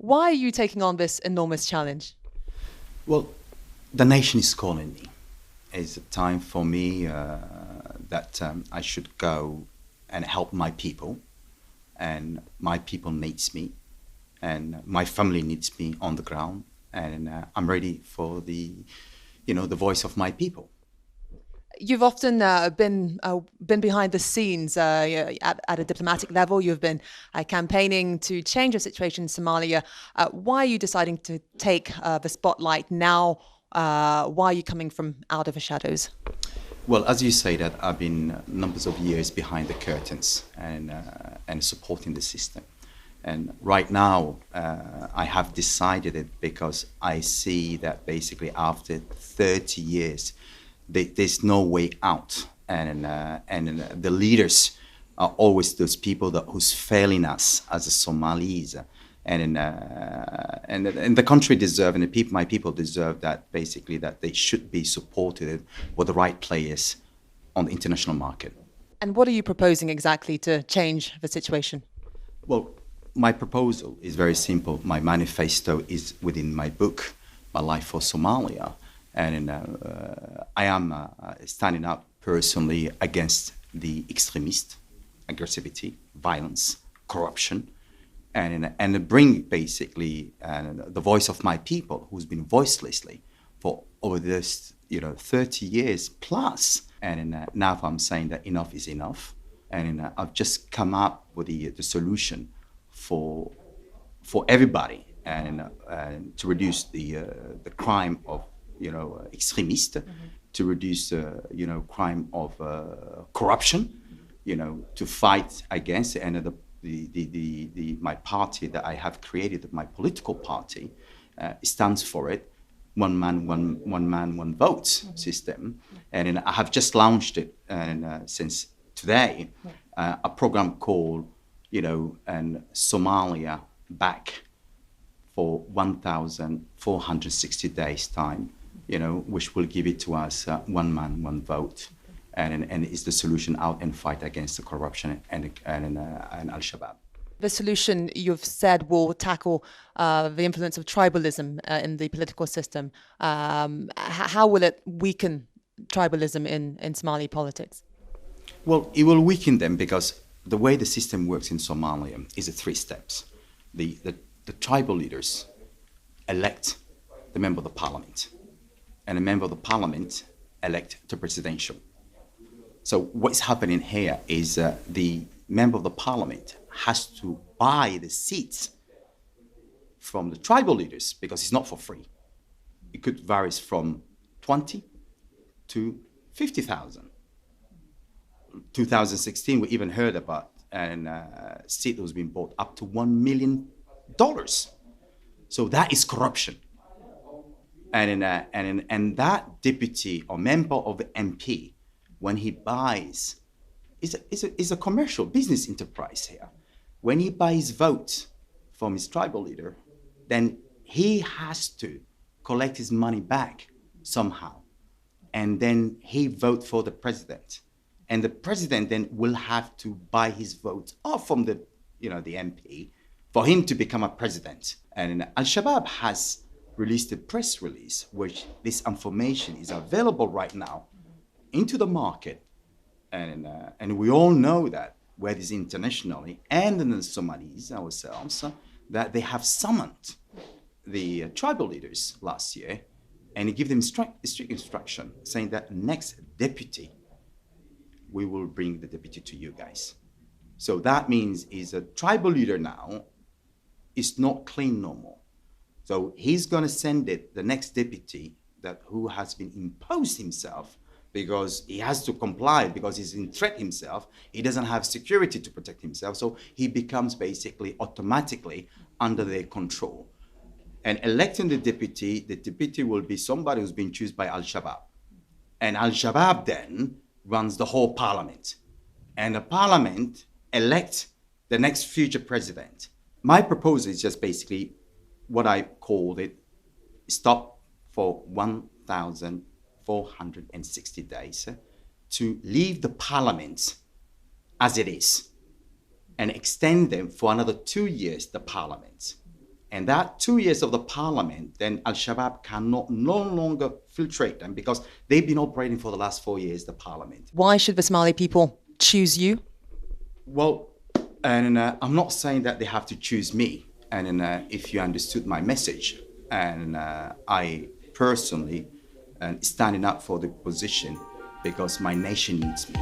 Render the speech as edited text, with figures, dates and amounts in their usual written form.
Why are you taking on this enormous challenge? Well, the nation is calling me. It's a time for me that I should go and help my people, and my people needs me, and my family needs me on the ground, and I'm ready for the voice of my people. You've often been behind the scenes at a diplomatic level. You've been campaigning to change the situation in Somalia. Why are you deciding to take the spotlight now? Why are you coming from out of the shadows? Well, as you say that, I've been numbers of years behind the curtains and supporting the system. And right now, I have decided it because I see that basically after 30 years, there's no way out. And the leaders are always those people who's failing us as a Somalis. And the country deserve, and my people deserve that basically that they should be supported with the right players on the international market. And what are you proposing exactly to change the situation? Well, my proposal is very simple. My manifesto is within my book, My Life for Somalia. And I am standing up personally against the extremist, aggressivity, violence, corruption, and bring basically the voice of my people who's been voicelessly for over this 30 years plus. And now I'm saying that enough is enough. And I've just come up with the solution for everybody and to reduce the crime of extremist, to reduce crime of corruption, to fight against it. And my party that I have created, my political party, stands for it. One man, one vote system, and I have just launched it since today, a program called and Somalia back for 1,460 days time, which will give it to us one man, one vote, and is the solution out and fight against the corruption and Al-Shabaab. The solution, you've said, will tackle the influence of tribalism in the political system. How will it weaken tribalism in Somali politics? Well, it will weaken them because the way the system works in Somalia is 3 steps. The tribal leaders elect the member of the parliament, and a member of the parliament elect the presidential. So what's happening here is the member of the parliament has to buy the seats from the tribal leaders because it's not for free. It could vary from 20 to 50,000. 2016, we even heard about a seat that was being bought up to $1 million. So that is corruption. And that deputy or member of the MP, when he buys, is a commercial business enterprise here. When he buys votes from his tribal leader, then he has to collect his money back somehow. And then he vote for the president. And the president then will have to buy his votes off from the MP for him to become a president. And Al-Shabaab has released a press release, which this information is available right now into the market. And we all know that, whether it's internationally and in the Somalis ourselves, that they have summoned the tribal leaders last year and give them strict instruction saying that next deputy, we will bring the deputy to you guys. So that means is a tribal leader now is not clean no more. So he's going to send it, the next deputy who has been imposed himself because he has to comply because he's in threat himself. He doesn't have security to protect himself. So he becomes basically automatically under their control. And electing the deputy will be somebody who's been chosen by Al-Shabaab. And Al-Shabaab then runs the whole parliament. And the parliament elects the next future president. My proposal is just basically what I called it, stop for 1,460 days to leave the parliament as it is and extend them for another 2 years, the parliament. And that 2 years of the parliament, then Al-Shabaab cannot no longer filtrate them because they've been operating for the last 4 years, the parliament. Why should the Somali people choose you? Well, and I'm not saying that they have to choose me. And if you understood my message, and I personally standing up for the position because my nation needs me.